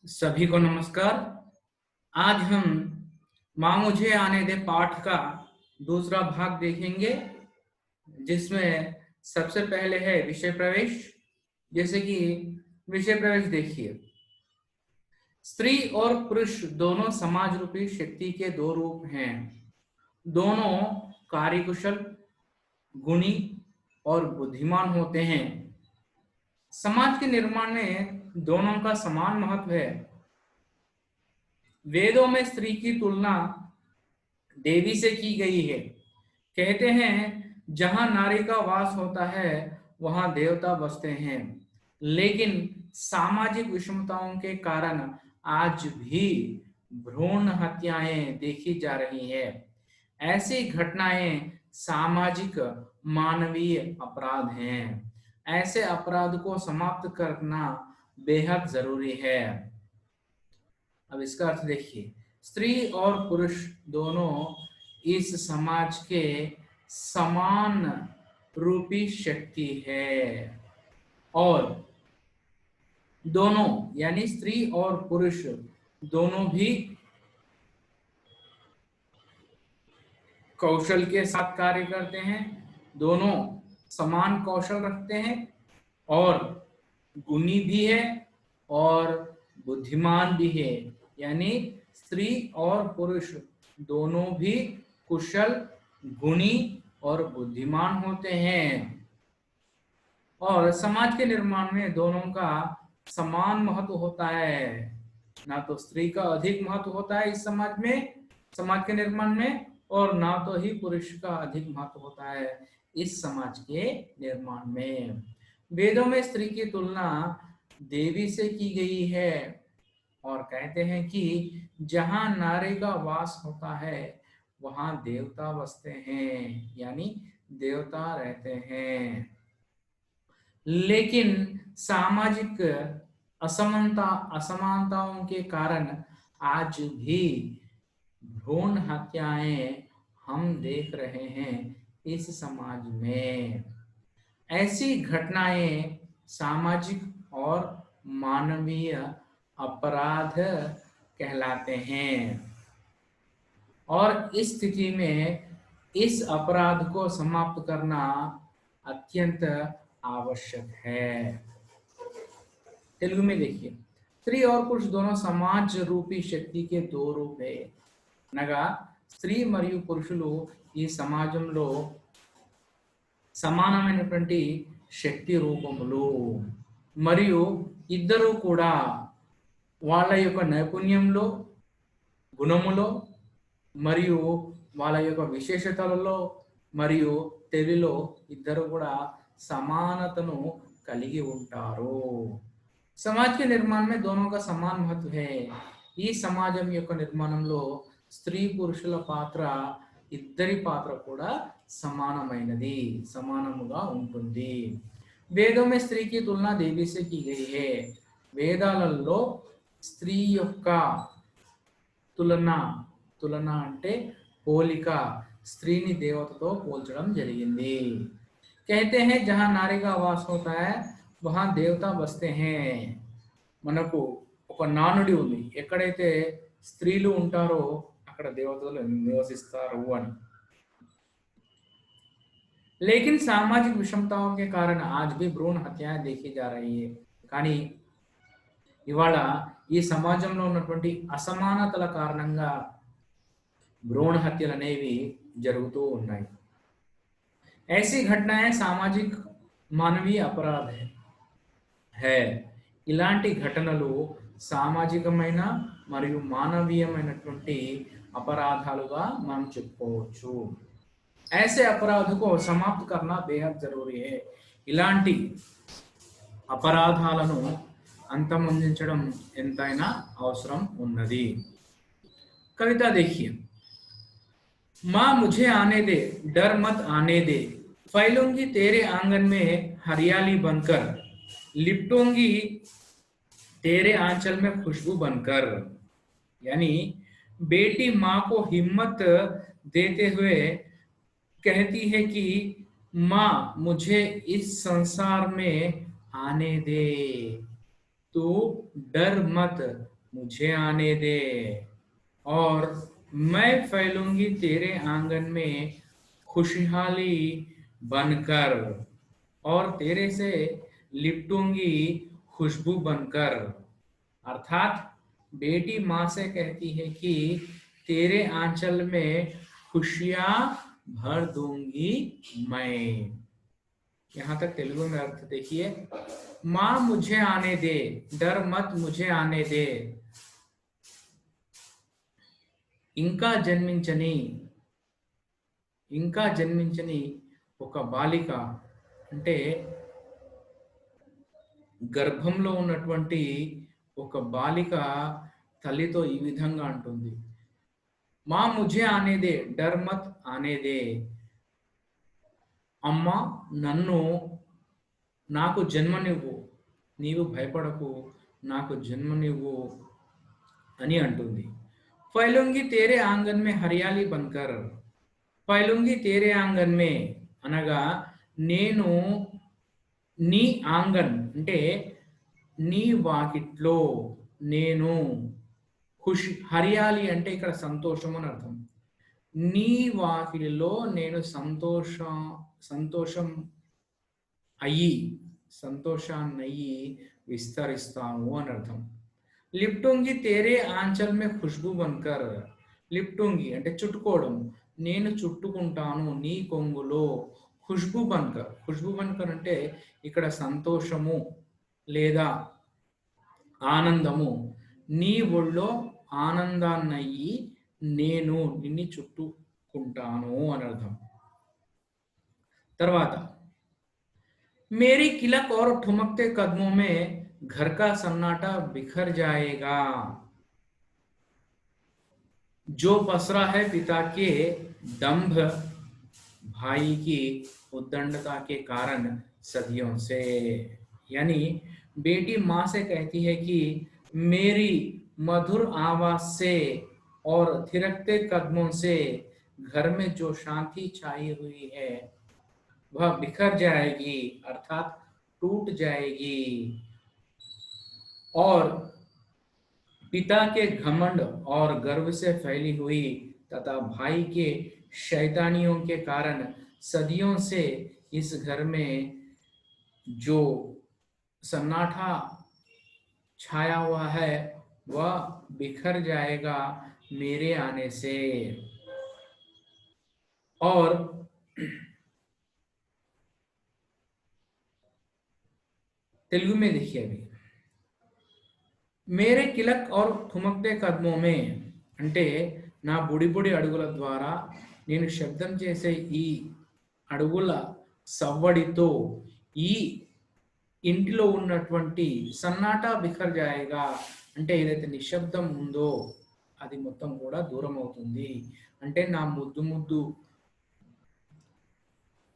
सभी को नमस्कार। आज हम माँ मुझे आने दे पाठ का दूसरा भाग देखेंगे, जिसमें सबसे पहले है विषय प्रवेश। जैसे कि विषय प्रवेश देखिए, स्त्री और पुरुष दोनों समाज रूपी शक्ति के दो रूप हैं। दोनों कार्यकुशल, गुणी और बुद्धिमान होते हैं। समाज के निर्माण में दोनों का समान महत्व है। वेदों में स्त्री की तुलना देवी से की गई है। कहते हैं जहां नारी का वास होता है वहां देवता बसते हैं। लेकिन सामाजिक विषमताओं के कारण आज भी भ्रूण हत्याएं देखी जा रही है। ऐसी घटनाएं सामाजिक मानवीय अपराध हैं। ऐसे अपराध को समाप्त करना बेहद जरूरी है। अब इसका अर्थ देखिए, स्त्री और पुरुष दोनों इस समाज के समान रूपी शक्ति है और दोनों यानी स्त्री और पुरुष दोनों भी कौशल के साथ कार्य करते हैं। दोनों समान कौशल रखते हैं और गुणी भी है और बुद्धिमान भी है। यानी स्त्री और पुरुष दोनों भी कुशल, गुणी और बुद्धिमान होते हैं। और समाज के निर्माण में दोनों का समान महत्व होता है। ना तो स्त्री का अधिक महत्व होता है इस समाज में, समाज के निर्माण में, और ना तो ही पुरुष का अधिक महत्व होता है इस समाज के निर्माण में। वेदों में स्त्री की तुलना देवी से की गई है और कहते हैं कि जहां नारी का वास होता है वहां देवता बसते हैं, यानी देवता रहते हैं। लेकिन सामाजिक असमानताओं के कारण आज भी भ्रूण हत्याएं हम देख रहे हैं इस समाज में। ऐसी घटनाएं सामाजिक और मानवीय अपराध कहलाते हैं और इस स्थिति में इस अपराध को समाप्त करना अत्यंत आवश्यक है। तेलुगु में देखिए, स्त्री और पुरुष दोनों समाज रूपी शक्ति के दो रूप है అనగా స్త్రీ మరియు పురుషులు ఈ సమాజంలో సమానమైనటువంటి శక్తి రూపములు మరియు ఇద్దరు కూడా వాళ్ళ యొక్క నైపుణ్యంలో, గుణములో మరియు వాళ్ళ యొక్క విశేషతలలో మరియు తెలివిలో ఇద్దరు కూడా समानतनु కలిగి ఉంటారు। समाज के निर्माण में दोनों का समान महत्व है। ఈ సమాజం యొక్క నిర్మాణంలో స్త్రీ పురుషుల పాత్ర, ఇద్దరి పాత్ర కూడా సమానమైనది, సమానముగా ఉంటుంది। వేదం में स्त्री की तुलना देवी से की गई है। వేదాలలో స్త్రీ యొక్క తులన అంటే పోలిక, స్త్రీని దేవతతో పోల్చడం జరిగింది। कहते हैं जहां नारी का वास होता है वहां देवता बसते हैं। మనకు ఒక నానుడి ఉంది, ఎక్కడైతే స్త్రీలు ఉంటారో అక్కడ దేవతలు నివసిస్తారు అని। लेकिन सामाजिक विषमताओं के कारण आज भी भ्रूण हत्याएं देखी जा रही है। కానీ ఇవాళ ఈ సమాజంలో ఉన్నటువంటి అసమానతల కారణంగా భ్రూణ హత్యలు అనేవి జరుగుతూ ఉన్నాయి। ऐसी घटनाएं सामाजिक मानवीय अपराध है। ఇలాంటి ఘటనలు సామాజికమైన మరియు మానవీయమైనటువంటి అపరాధాలుగా మనం చెప్పుకోవచ్చు। ऐसे अपराध को समाप्त करना बेहद जरूरी है। ఇలాంటి అపరాధాలను అంతమొందించడం ఎంతైనా అవసరం ఉన్నది। कविता देखिए, माँ मुझे आने दे, डर मत आने दे, फैलूंगी तेरे आंगन में हरियाली बनकर, लिपटूंगी तेरे आंचल में खुशबू बनकर। यानी बेटी माँ को हिम्मत देते हुए कहती है कि माँ मुझे इस संसार में आने दे, तू डर मत, मुझे आने दे, और मैं फैलूंगी तेरे आंगन में खुशहाली बनकर, और तेरे से लिपटूंगी खुशबू बनकर। अर्थात बेटी माँ से कहती है कि तेरे आंचल में खुशियां भर दूंगी मैं। यहां तक तेलुगु में अर्थ देखिए। माँ मुझे आने दे, डर मत मुझे आने दे, ఇంకా జన్మించని ఇంకా జన్మించని ఒక బాలిక, అంటే గర్భంలో ఉన్నటువంటి ఒక బాలిక తల్లితో ఈ విధంగా అంటుంది, మా ముझे ఆనే దే డర్ మత్ ఆనే దే, అమ్మ నన్ను నాకు జన్మనివ్వు, నీవు భయపడకు, నాకు జన్మనివ్వు అని అంటుంది. फैलूंगी तेरे आंगन में हरियाली बनकर, फैलूंगी तेरे आंगन में అనగా నేను నీ ఆంగన్ అంటే నీ వాకిట్లో నేను, ఖుషి హరియాలి అంటే ఇక్కడ సంతోషం అని అర్థం. నీ వాకిలిలో నేను సంతోషం అయ్యి, సంతోషాన్నయ్యి విస్తరిస్తాను అని అర్థం. లిప్టూంగి తేరే ఆంచల్ మే ఖుష్బూ బన్కర్, లిప్టూంగి అంటే చుట్టుకోవడం, నేను చుట్టుకుంటాను నీ కొంగులో, ఖుష్బూ బన్కర్, ఖుష్బూ బన్కర్ అంటే ఇక్కడ సంతోషము లేదా ఆనందము, నీ ఒళ్ళో ఆనందాన్నయ్యి నేను నిన్ను చుట్టుకుంటాను అని అర్థం. తర్వాత मेरी किलक और ठुमकते कदमों में घर का सन्नाटा बिखर जाएगा, जो पसरा है पिता के दंभ, भाई की उद्दंडता के कारण सदियों से। यानी बेटी माँ से कहती है कि मेरी मधुर आवाज से और थिरकते कदमों से घर में जो शांति छाई हुई है वह बिखर जाएगी, अर्थात टूट जाएगी, और पिता के घमंड और गर्व से फैली हुई तथा भाई के शैतानियों के कारण सदियों से इस घर में जो सन्नाटा छाया हुआ है वह बिखर जाएगा मेरे आने से। और तेलुगु में देखिए अभी, మేరే కిలక్ और ठुमकते कदमों में అంటే నా బుడి బుడి అడుగుల ద్వారా నేను శబ్దం చేసే ఈ అడుగుల సవ్వడితో ఈ ఇంటిలో ఉన్నటువంటి సన్నాటా బిఖర్ జాయేగా అంటే ఏదైతే నిశ్శబ్దం ఉందో అది మొత్తం కూడా దూరం అవుతుంది. అంటే నా ముద్దు ముద్దు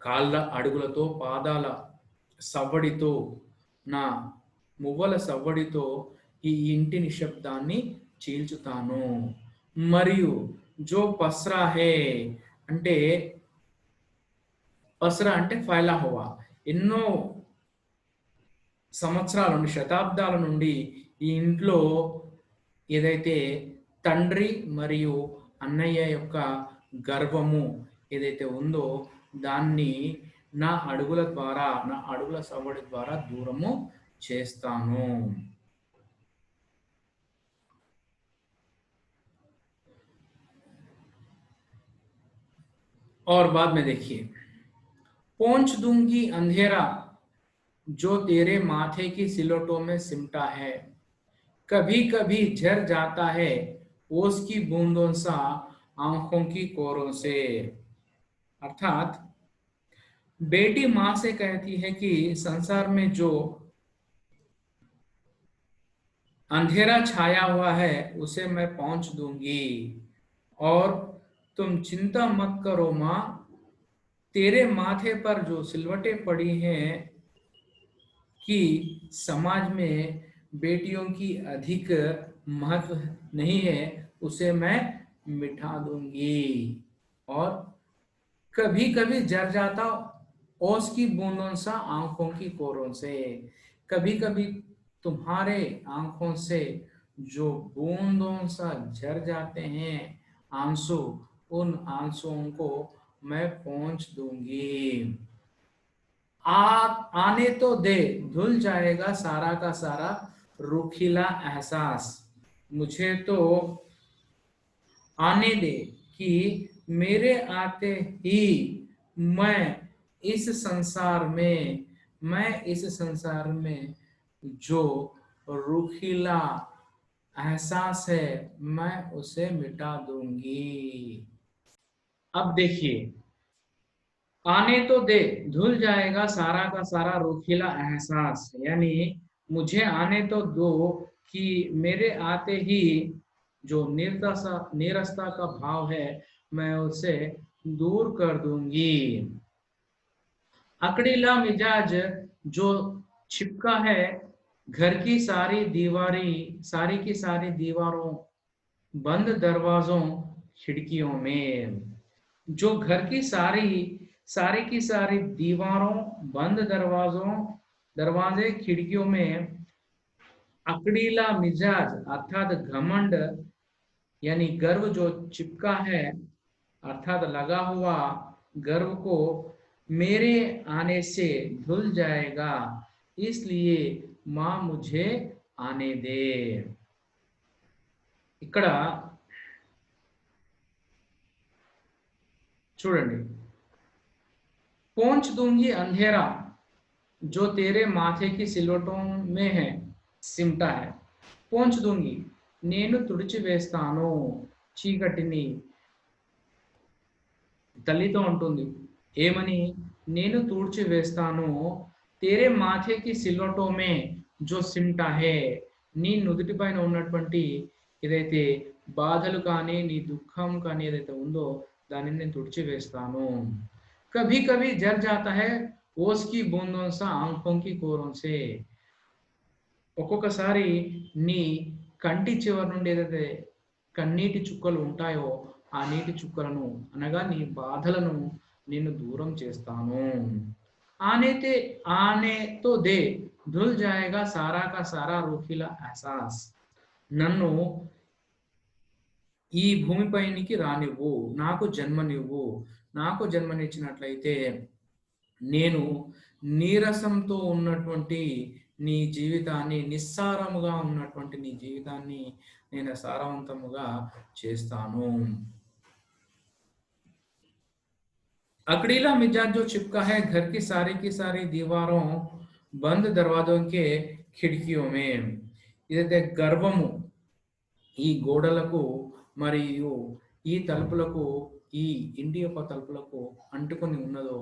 కాళ్ళ అడుగులతో, పాదాల సవ్వడితో, నా మువ్వల సవ్వడితో ఈ ఇంటి నిశ్శబ్దాన్ని చీల్చుతాను. మరియు జో పస్రా హే అంటే పస్రా అంటే ఫైలా హువా, ఎన్నో సంవత్సరాల నుండి, శతాబ్దాల నుండి ఈ ఇంట్లో ఏదైతే తండ్రి మరియు అన్నయ్య యొక్క గర్వము ఏదైతే ఉందో దాన్ని నా అడుగుల ద్వారా, నా అడుగుల సవ్వడి ద్వారా దూరము చేస్తాను. और बाद में देखिए, पोंछ दूंगी अंधेरा जो तेरे माथे की सिलवटों में सिमटा है, कभी कभी झर जाता है ओस की बूंदों सा आंखों की कोरों से। अर्थात बेटी माँ से कहती है कि संसार में जो अंधेरा छाया हुआ है उसे मैं पोंछ दूंगी, और तुम चिंता मत करो माँ, तेरे माथे पर जो सिलवटें पड़ी हैं कि समाज में बेटियों की अधिक महत्व नहीं है उसे मैं मिटा दूंगी, और कभी कभी जर जाता ओस की बूंदों सा आंखों की कोरों से, कभी कभी तुम्हारे आंखों से जो बूंदों सा झर जाते हैं आंसू, उन आंसुओं को मैं पोंछ दूंगी। आ आने तो दे, धुल जाएगा सारा का सारा रूखीला एहसास। मुझे तो आने दे कि मेरे आते ही मैं इस संसार में, मैं इस संसार में जो रूखीला एहसास है मैं उसे मिटा दूंगी। अब देखिए, आने तो दे, धुल जाएगा सारा का सारा रूखीला एहसास, यानी मुझे आने तो दो कि मेरे आते ही जो निरस्ता का भाव है मैं उसे दूर कर दूंगी। अकड़ीला मिजाज जो छिपका है घर की सारी दीवारी, सारी की सारी दीवारों, बंद दरवाजों, खिड़कियों में। जो घर की सारी, सारी की सारी दीवारों, बंद दरवाजों, दरवाजे, खिड़कियों में अकड़ीला मिजाज अर्थात घमंड यानी गर्व जो चिपका है, अर्थात लगा हुआ गर्व को मेरे आने से धुल जाएगा, इसलिए मां मुझे आने दे। ఇక్కడ చూడండి, पोंछ दूंगी अंधेरा जो तेरे माथे की सिलवटों में है, सिमटा है। पोंछ दूंगी, నేను తుడిచివేస్తాను చీకటిని। తల్లితో ఉంటుంది ఏమని, నేను తుడిచివేస్తాను तेरे माथे की सिलवटों में जो सिमटा है, నీ నుదుటిపైన ఉన్నటువంటి ఏదైతే బాధలు కానీ నీ దుఃఖం కానీ ఏదైతే ఉందో దానిని నేను తుడిచివేస్తాను। कभी कभी जर जाता है ओस की बूंदों सा आंखों की कोरों से। ఒక్కొక్కసారి నీ కంటి చివరి నుండి ఏదైతే కన్నీటి చుక్కలు ఉంటాయో ఆ నీటి చుక్కలను అనగా నీ బాధలను నేను దూరం చేస్తాను। ఆనేతే ఆనే తో దే, ధుల్ జాయేగా సారా కా సారా రూఖీలా ఎహసాస్। నన్ను ఈ భూమిపైనికి రానివ్వు, నాకు జన్మనివ్వు। నాకు జన్మనిచ్చినట్లయితే నేను నీరసంతో ఉన్నటువంటి నీ జీవితాన్ని, నిస్సారముగా ఉన్నటువంటి నీ జీవితాన్ని నేను సారవంతముగా చేస్తాను। अकड़ीला मिजाज जो चिपका है घर की सारी दीवारों, बंद दरवाजों के खिड़कियों में। ఇదైతే గర్వము ఈ గోడలకు మరియు ఈ తలుపులకు, ఈ ఇంటి యొక్క తలుపులకు అంటుకొని ఉన్నదో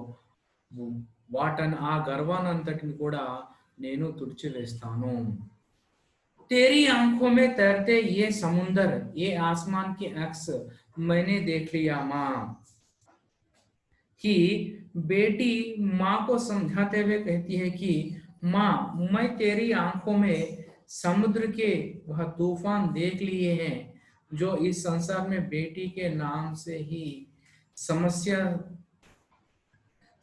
వాటని, ఆ గర్వానంతటిని కూడా నేను తుడిచివేస్తాను। तेरी आंखों में तैरते ये समुंदर, ये आसमान की अक्स मैंने देख लिया माँ। कि बेटी माँ को समझाते हुए कहती है कि माँ मैं तेरी आंखों में समुद्र के वह तूफान देख लिए हैं जो इस संसार में बेटी के नाम से ही समस्या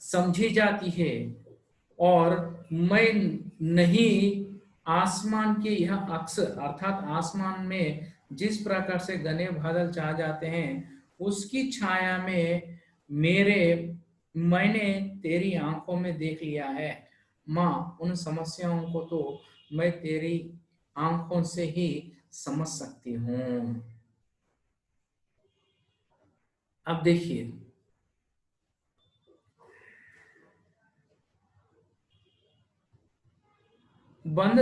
समझी जाती है। और मैं नहीं आसमान के यह अक्स अर्थात आसमान में जिस प्रकार से घने बादल छा जाते हैं उसकी छाया में मेरे, मैंने तेरी आंखों में देख लिया है माँ। उन समस्याओं को तो मैं तेरी आंखों से ही समझ सकती हूँ। अब देखिए, बंद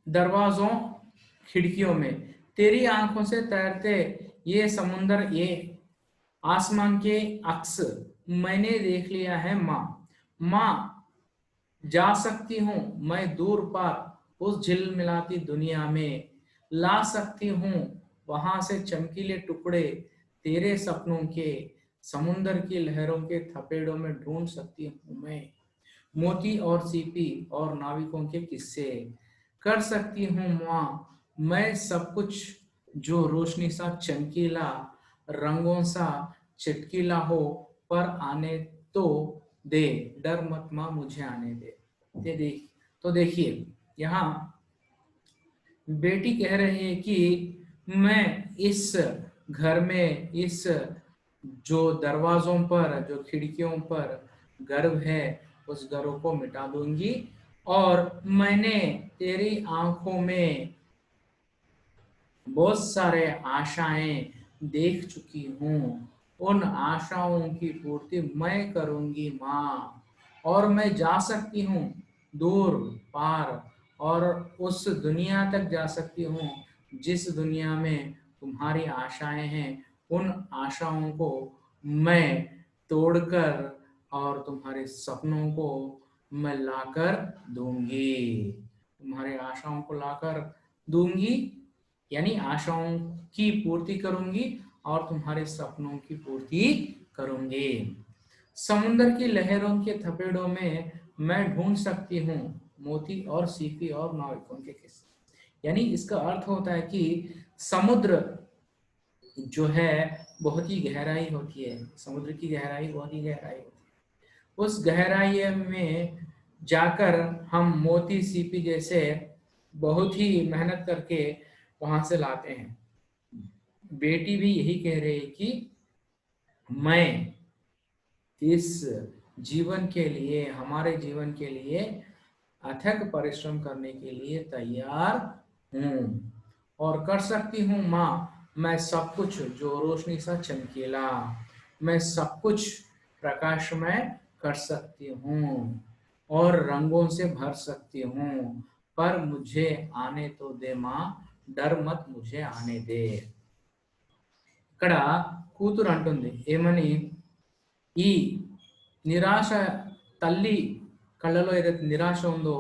दरवाजों खिड़कियों में तेरी आंखों से तैरते ये समुंदर, ये आसमान के अक्स मैंने देख लिया है माँ। माँ जा सकती हूँ मैं दूर पार उस झिलमिलाती दुनिया में, ला सकती हूँ वहां से चमकीले टुकड़े तेरे सपनों के, समुंदर की लहरों के थपेड़ों में ढूंढ सकती हूँ मैं मोती और सीपी और नाविकों के किस्से। कर सकती हूँ माँ मैं सब कुछ जो रोशनी सा चमकीला, रंगों सा चटकीला हो, पर आने तो दे, डर मत माँ मुझे आने दे। तो देखिए यहाँ बेटी कह रही है कि मैं इस घर में, इस जो दरवाजों पर, जो खिड़कियों पर गर्व है, उस गर्व को मिटा दूंगी, और मैंने तेरी आंखों में बहुत सारे आशाएं देख चुकी हूँ, उन आशाओं की पूर्ति मैं करूंगी माँ, और मैं जा सकती हूँ दूर पार, और उस दुनिया तक जा सकती हूँ जिस दुनिया में तुम्हारी आशाएं हैं। उन आशाओं को मैं तोड़कर और तुम्हारे सपनों को मैं लाकर दूंगी, तुम्हारे आशाओं को लाकर दूंगी, यानी आशाओं की पूर्ति करूंगी और तुम्हारे सपनों की पूर्ति करूंगी। समुद्र की लहरों के थपेड़ों में मैं ढूंढ सकती हूँ मोती और सीपी और नाविकों के किस्से। यानी इसका अर्थ होता है कि समुद्र जो है बहुत ही गहराई होती है, समुद्र की गहराई बहुत ही गहराई होती है, उस गहराई में जाकर हम मोती सीपी जैसे बहुत ही मेहनत करके वहां से लाते हैं। बेटी भी यही कह रही है कि मैं इस जीवन के लिए, हमारे जीवन के लिए अथक परिश्रम करने के लिए तैयार हूँ, और कर सकती हूँ माँ मैं सब कुछ जो रोशनी सा चमकीला, मैं सब कुछ प्रकाशमय कर सकती हूँ और रंगों से भर सकती हूँ, पर मुझे आने तो दे माँ, डर मत मुझे आने दे। ఇక్కడ కూతురు అంటుంది ఏమని, ఈ నిరాశ, తల్లి కళ్ళలో ఏదైతే నిరాశ ఉందో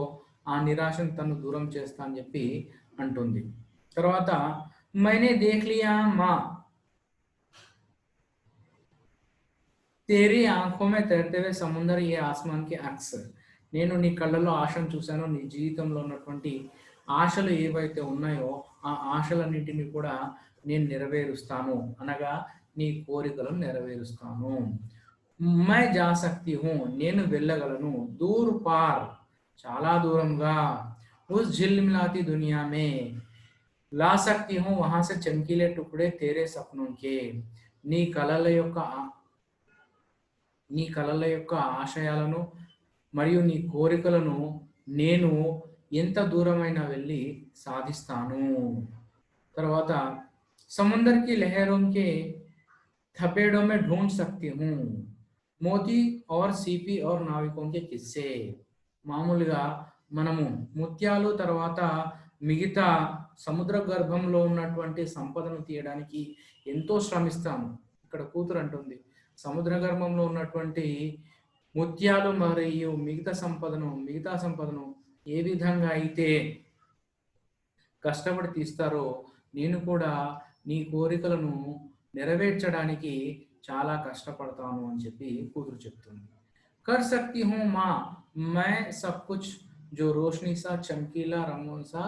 ఆ నిరాశను తను దూరం చేస్తా అని చెప్పి అంటుంది. తర్వాత मैंने देख लिया माँ तेरी आंखों में तैरते हुए समुद्र ये आसमान के अक्स, నేను నీ కళ్ళలో ఆశను చూశాను, నీ జీవితంలో ఉన్నటువంటి ఆశలు ఏవైతే ఉన్నాయో ఆ ఆశలన్నింటినీ కూడా నేను నెరవేరుస్తాను, అనగా నీ కోరికలను నెరవేరుస్తాను. मैं जा सकती हूँ నేను వెళ్ళగలను, दूर पार చాలా దూరంగా, उस झिलमिलाती दुनिया में ला सकती हूँ वहां से चमकीले टुकड़े तेरे सपनों के, నీ కలల యొక్క నీ కలల యొక్క ఆశయాలను మరియు నీ కోరికలను నేను ఎంత దూరమైనా వెళ్ళి సాధిస్తాను. తర్వాత समुद्र की लहरों के थपेड़ों में ढूंढ सकती हूँ మోతీ और सीपी और नाविकों के किस्से. మామూలుగా మనము ముత్యాలు తర్వాత మిగతా సముద్ర గర్భంలో ఉన్నటువంటి సంపదను తీయడానికి ఎంతో శ్రమిస్తాము. ఇక్కడ కూతురు అంటుంది సముద్ర గర్భంలో ఉన్నటువంటి ముత్యాలు మరియు మిగతా సంపదను ఏ విధంగా అయితే కష్టపడి తీస్తారో నేను కూడా నీ కోరికలను నెరవేర్చడానికి చాలా కష్టపడతాను అని చెప్పి కూతురు చెప్తుంది. कर सकती हूँ माँ मैं सब कुछ जो रोशनी सा चमकीला रंगों सा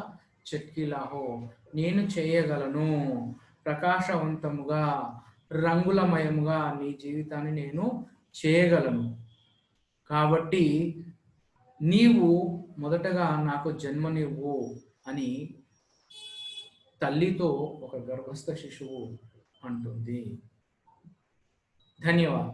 చట్కీలా హో, నేను చేయగలను ప్రకాశవంతముగా రంగులమయముగా నీ జీవితాన్ని నేను చేయగలను, కాబట్టి నీవు మొదటగా నాకు జన్మనివ్వు అని తల్లితో ఒక గర్భస్థ శిశువు అంటుంది. ధన్యవాదాలు.